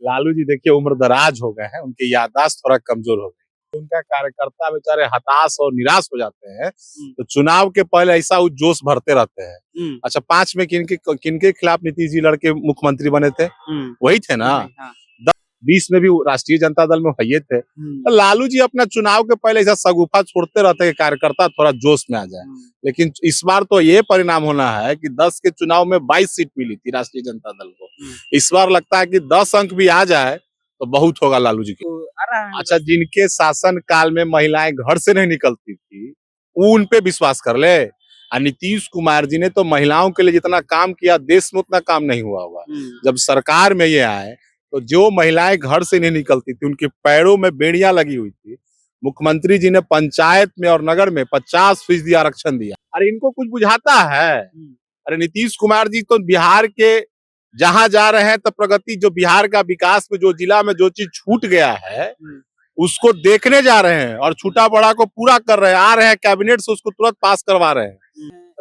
लालू जी देखिए उम्र दराज हो गए हैं, उनकी याददाश्त थोड़ा कमजोर हो गई। उनका कार्यकर्ता बेचारे हताश और निराश हो जाते हैं, तो चुनाव के पहले ऐसा वो जोश भरते रहते हैं। अच्छा, 5 में किनके किनके खिलाफ नीतीश जी लड़के मुख्यमंत्री बने थे? वही थे ना। 20 में भी राष्ट्रीय जनता दल में वही थे। तो लालू जी अपना चुनाव के पहले ऐसा सगुफा छोड़ते रहते हैं कि कार्यकर्ता थोड़ा जोश में आ जाए। लेकिन इस बार तो ये परिणाम होना है कि 10 के चुनाव में 22 सीट मिली थी राष्ट्रीय जनता दल को। इस बार लगता है कि 10 अंक भी आ जाए तो बहुत होगा लालू जी के। अच्छा, जिनके शासन काल में महिलाएं घर से नहीं निकलती थी, वो उन पे विश्वास कर ले। और नीतीश कुमार जी ने तो महिलाओं के लिए जितना काम किया, देश में उतना काम नहीं हुआ होगा। जब सरकार में ये आए तो जो महिलाएं घर से नहीं निकलती थी, उनके पैरों में बेड़ियां लगी हुई थी। मुख्यमंत्री जी ने पंचायत में और नगर में 50% आरक्षण दिया। अरे इनको कुछ बुझाता है? अरे नीतीश कुमार जी तो बिहार के जहां जा रहे हैं तो प्रगति, जो बिहार का विकास में जो जिला में जो चीज छूट गया है उसको देखने जा रहे हैं और छूटा बड़ा को पूरा कर रहे हैं। आ रहे हैं कैबिनेट से उसको तुरंत पास करवा रहे हैं।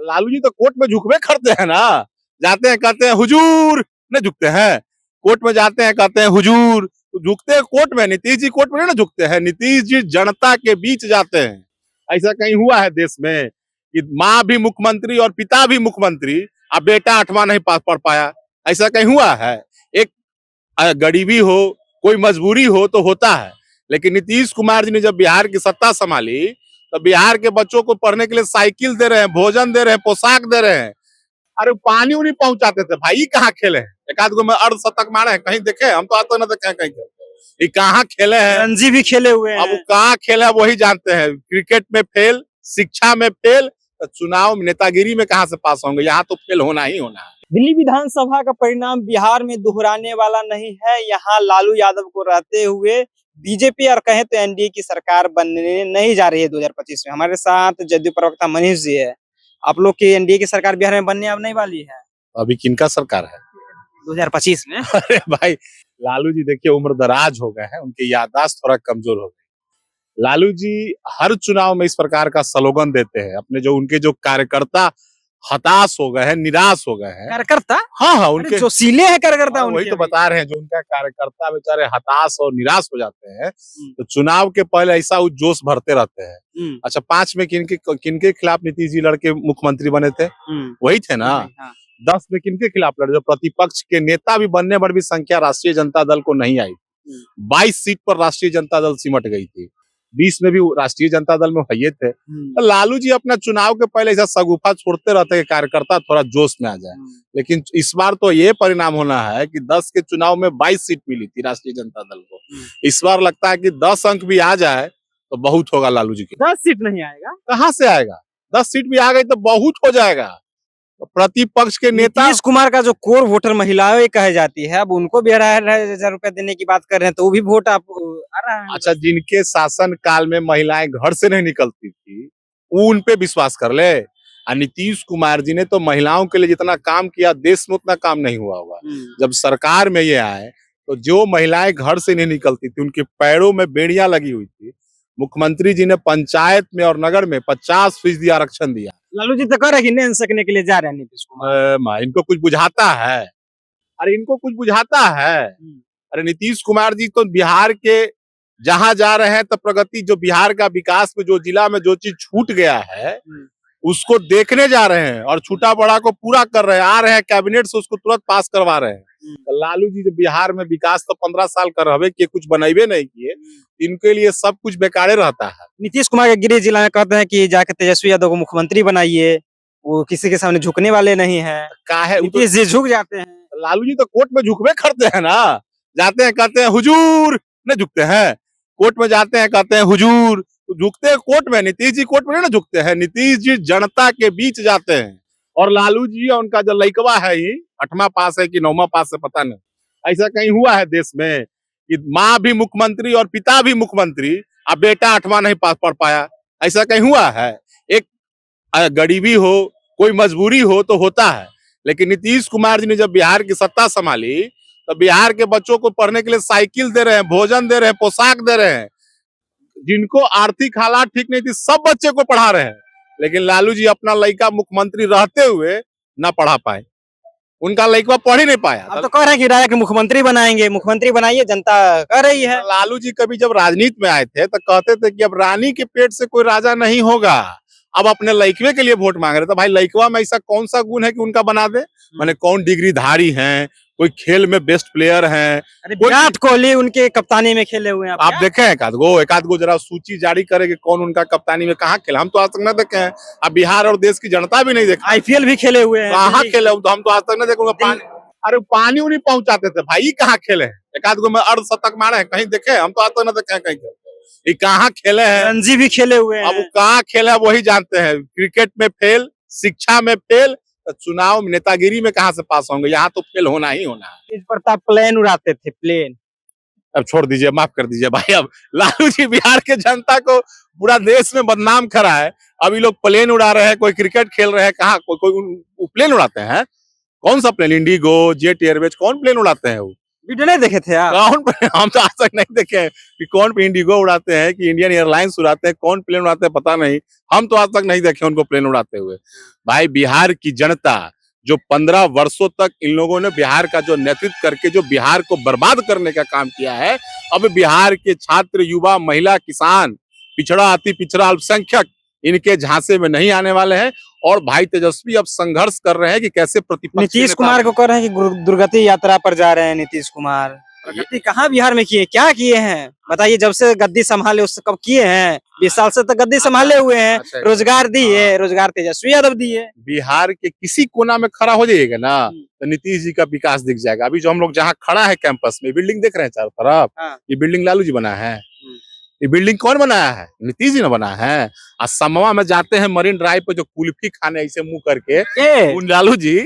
लालू जी तो कोर्ट में झुकवे करते हैं ना, जाते हैं कहते हैं हुजूर, नहीं झुकते हैं। कोर्ट में जाते हैं कहते हैं हुजूर, तो झुकते हैं कोर्ट में। नीतीश जी कोर्ट में नहीं ना झुकते हैं, नीतीश जी जनता के बीच जाते हैं। ऐसा कहीं हुआ है देश में कि माँ भी मुख्यमंत्री और पिता भी मुख्यमंत्री, अब बेटा 8वां नहीं पास पढ़ पाया? ऐसा कहीं हुआ है? एक गरीबी हो, कोई मजबूरी हो तो होता है। लेकिन नीतीश कुमार जी ने जब बिहार की सत्ता संभाली तो बिहार के बच्चों को पढ़ने के लिए साइकिल दे रहे हैं, भोजन दे रहे हैं, पोशाक दे रहे हैं। अरे पानी उनी पहुंचाते थे भाई, कहाँ खेले हैं? एक आध गो में अर्धशतक मारे हैं, कहीं देखे? हम तो आते ना देखे कहीं ये कहाँ खेले हैं। रणजी भी खेले हुए हैं। अब वो कहाँ खेले हैं वही जानते हैं। क्रिकेट में फेल, शिक्षा में फेल, तो चुनाव में नेतागिरी में कहाँ से पास होंगे? यहाँ तो फेल होना ही होना है। दिल्ली विधानसभा का परिणाम बिहार में दोहराने वाला नहीं है। यहाँ लालू यादव को रहते हुए बीजेपी और कहें तो एनडीए की सरकार बनने नहीं जा रही है 2025 में। हमारे साथ जदयू प्रवक्ता मनीष जी है। आप लोग की एनडीए की सरकार बिहार में बनने अब नहीं वाली है? अभी किनका सरकार है 2025 में? अरे भाई, लालू जी देखिए उम्र दराज हो गए हैं, उनकी याददाश्त थोड़ा कमजोर हो गई। लालू जी हर चुनाव में इस प्रकार का स्लोगन देते हैं। अपने जो उनके जो कार्यकर्ता हताश हो गए हैं, निराश हो गए हैं। कार्यकर्ता? हाँ, उनके जो सीले हैं कार्यकर्ता, वही तो बता रहे हैं। जो उनका कार्यकर्ता बेचारे हताश और निराश हो जाते हैं, तो चुनाव के पहले ऐसा वो जोश भरते रहते हैं। अच्छा, 5 में किनके खिलाफ नीतीश जी लड़के मुख्यमंत्री बने थे? वही थे ना। 10 में किनके खिलाफ लड़े? जो प्रतिपक्ष के नेता भी बनने पर भी संख्या राष्ट्रीय जनता दल को नहीं आई। 22 सीट पर राष्ट्रीय जनता दल सिमट गई थी। 20 में भी राष्ट्रीय जनता दल में वही थे। तो लालू जी अपना चुनाव के पहले ऐसा सगुफा छोड़ते रहते हैं कि कार्यकर्ता थोड़ा जोश में आ जाए। लेकिन इस बार तो ये परिणाम होना है कि 10 के चुनाव में 22 सीट मिली थी राष्ट्रीय जनता दल को। इस बार लगता है कि 10 अंक भी आ जाए तो बहुत होगा लालू जी के। 10 सीट नहीं आएगा? कहाँ से आएगा? 10 सीट भी आ गई तो बहुत हो जाएगा। प्रतिपक्ष के नेता नीतीश कुमार का जो कोर वोटर महिलाएं कहे जाती है, अब उनको भी 2,500 रुपए देने की बात कर रहे हैं, तो वो भी वोट आप आ रहा है। अच्छा, जिनके शासन काल में महिलाएं घर से नहीं निकलती थी, वो उन पे विश्वास कर ले। और नीतीश कुमार जी ने तो महिलाओं के लिए जितना काम किया, देश में उतना काम नहीं हुआ होगा। जब सरकार में ये आए तो जो महिलाएं घर से नहीं निकलती थी, उनके पैरों में बेड़ियां लगी हुई थी। मुख्यमंत्री जी ने पंचायत में और नगर में 50% आरक्षण दिया। लालू जी तो कह रहे हैं कि नहीं सकने के लिए जा रहे हैं नीतीश कुमार। इनको कुछ बुझाता है? अरे इनको कुछ बुझाता है? अरे नीतीश कुमार जी तो बिहार के जहां जा रहे हैं तो प्रगति, जो बिहार का विकास में जो जिला में जो चीज छूट गया है उसको देखने जा रहे हैं और छूटा बड़ा को पूरा कर रहे हैं। आ रहे हैं कैबिनेट से उसको तुरंत पास करवा रहे हैं। तो लालू जी जो बिहार में विकास तो 15 साल कर रहे किए, कुछ बनाइबे नहीं किए। इनके लिए सब कुछ बेकारे रहता है। नीतीश कुमार के गृह जिला में कहते हैं कि जाके तेजस्वी यादव को मुख्यमंत्री बनाइए, वो किसी के सामने झुकने वाले नहीं है। नीतीश जी झुक जाते हैं। लालू जी तो कोर्ट में झुकवे करते हैं ना, जाते हैं कहते हैं हुजूर, नहीं झुकते हैं। कोर्ट में जाते हैं कहते हैं हुजूर, तो झुकते हैं कोर्ट में। नीतीश जी कोर्ट में नहीं ना झुकते हैं, नीतीश जी जनता के बीच जाते हैं। और लालू जी और उनका जो लइकवा है, ही 8वां पास है कि 9वां पास है पता नहीं, ऐसा कहीं हुआ है देश में कि माँ भी मुख्यमंत्री और पिता भी मुख्यमंत्री, अब बेटा 8वां नहीं पास पढ़ पाया? ऐसा कहीं हुआ है? एक गरीबी हो, कोई मजबूरी हो तो होता है। लेकिन नीतीश कुमार जी ने जब बिहार की सत्ता संभाली तो बिहार के बच्चों को पढ़ने के लिए साइकिल दे रहे हैं, भोजन दे रहे हैं, पोशाक दे रहे हैं। जिनको आर्थिक हालात ठीक नहीं थी, सब बच्चे को पढ़ा रहे हैं। लेकिन लालू जी अपना लड़का मुख्यमंत्री रहते हुए ना पढ़ा पाए। उनका लड़का पढ़ ही नहीं पाया। अब तो कह रहे हैं कि डायरेक्ट मुख्यमंत्री बनाएंगे, मुख्यमंत्री बनाइए, जनता कह रही है। लालू जी कभी जब राजनीति में आए थे तो कहते थे कि अब रानी के पेट से कोई राजा नहीं होगा, अब अपने लड़के के लिए वोट मांग रहे। तो भाई लड़कवा में ऐसा कौन सा गुण है कि उनका बना दे? माने कौन डिग्री धारी हैं, कोई खेल में बेस्ट प्लेयर हैं? अरे विराट कोहली उनके कप्तानी में खेले हुए हैं। आप देखे हैं एक आध गो जरा सूची जारी करे कि कौन उनका कप्तानी में कहाँ खेला। हम तो आज तक न देखे हैं, अब बिहार और देश की जनता भी नहीं देखा। आईपीएल भी खेले हुए हैं। कहाँ खेले? हम तो आज तक न देखूंगा। पानी, अरे पानी उन्हीं पहुंचाते थे भाई, कहाँ खेले हैं? एक आध गो में अर्धशतक मारे हैं, कहीं देखे? हम तो आज तक न देखे हैं कहीं। ये कहाँ खेले हैं? रणजी भी खेले हुए हैं। अब वो कहाँ खेला वही जानते हैं। क्रिकेट में फेल, शिक्षा में फेल, तो चुनाव नेतागिरी में कहाँ से पास होंगे? यहाँ तो फेल होना ही होना है। तेज प्रताप प्लेन उड़ाते थे, प्लेन। अब छोड़ दीजिए, माफ कर दीजिए भाई। अब लालू जी बिहार के जनता को पूरा देश में बदनाम करा है। अभी लोग प्लेन उड़ा रहे हैं, कोई क्रिकेट खेल रहे हैं। कहाँ कोई प्लेन उड़ाते हैं? कौन सा प्लेन? इंडिगो, जेट एयरवेज, कौन प्लेन उड़ाते हैं? वो वीडियो नहीं देखे थे आप? कौन? हम तो आज तक नहीं देखे हैं कि कौन इंडिगो उड़ाते हैं कि इंडियन एयरलाइंस उड़ाते हैं, कौन प्लेन उड़ाते हैं पता नहीं। हम तो आज तक नहीं देखे उनको प्लेन उड़ाते हुए। भाई बिहार की जनता जो 15 वर्षों तक इन लोगों ने बिहार का जो नेतृत्व करके जो बिहार को बर्बाद करने का काम किया है, अब बिहार के छात्र, युवा, महिला, किसान, पिछड़ा, अति पिछड़ा, अल्पसंख्यक इनके झांसे में नहीं आने वाले हैं। और भाई तेजस्वी अब संघर्ष कर रहे हैं कि कैसे प्रतिपक्ष नीतीश कुमार को कह रहे हैं कि दुर्गति यात्रा पर जा रहे हैं नीतीश कुमार। प्रगति कहाँ बिहार में किए, क्या किए हैं बताइए? जब से गद्दी संभाले उससे कब किए हैं? 20 साल से तो गद्दी संभाले हुए हैं। रोजगार दिए, रोजगार तेजस्वी यादव दिए। बिहार के किसी कोना में खड़ा हो जाइएगा ना तो नीतीश जी का विकास दिख जाएगा। अभी जो हम लोग जहाँ खड़ा है कैंपस में, बिल्डिंग देख रहे हैं चारों तरफ, ये बिल्डिंग लालू जी बना है। ये बिल्डिंग कौन बनाया है? नीतीश जी ने बनाया है। आज समवा में जाते हैं मरीन ड्राइव पे, जो कुल्फी खाने ऐसे मुंह करके, लालू जी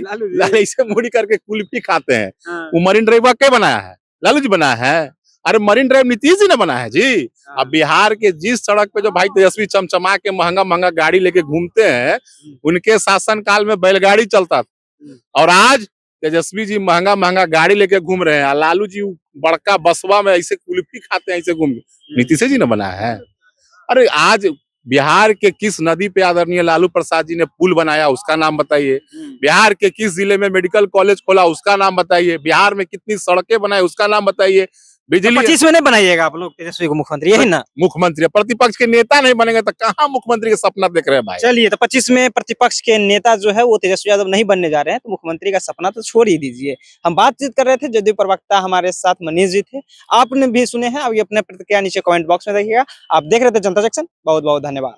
ऐसे मुड़ी करके कुल्फी खाते हैं। वो मरीन ड्राइव क्या बनाया है? लालू जी बनाया है। अरे मरीन ड्राइव नीतीश जी ने बनाया है जी। अब बिहार के जिस सड़क पे जो भाई तेजस्वी चमचमा के महंगा महंगा गाड़ी लेके घूमते हैं, उनके शासन काल में बैलगाड़ी चलता था। और आज तेजस्वी जी महंगा महंगा गाड़ी लेके घूम रहे हैं, लालू जी बड़का बसवा में ऐसे कुल्फी खाते हैं, ऐसे घूम। नीतीश जी ने बनाया है। अरे आज बिहार के किस नदी पे आदरणीय लालू प्रसाद जी ने पुल बनाया, उसका नाम बताइए। बिहार के किस जिले में मेडिकल कॉलेज खोला, उसका नाम बताइए। बिहार में कितनी सड़कें बनाई, उसका नाम बताइए। बिजली 25 में नहीं बनाइएगा आप लोग तेजस्वी को मुख्यमंत्री, यही ना? मुख्यमंत्री प्रतिपक्ष के नेता नहीं बनेंगे तो कहाँ मुख्यमंत्री का सपना देख रहे हैं भाई? चलिए, तो 25 में प्रतिपक्ष के नेता जो है वो तेजस्वी यादव नहीं बनने जा रहे हैं, तो मुख्यमंत्री का सपना तो छोड़ ही दीजिए। हम बातचीत कर रहे थे, जदयू प्रवक्ता हमारे साथ मनीष जी थे। आपने भी सुने हैं, अभी अपने प्रतिक्रिया नीचे कमेंट बॉक्स में देखिएगा। आप देख रहे थे जनता जंक्शन। बहुत बहुत धन्यवाद।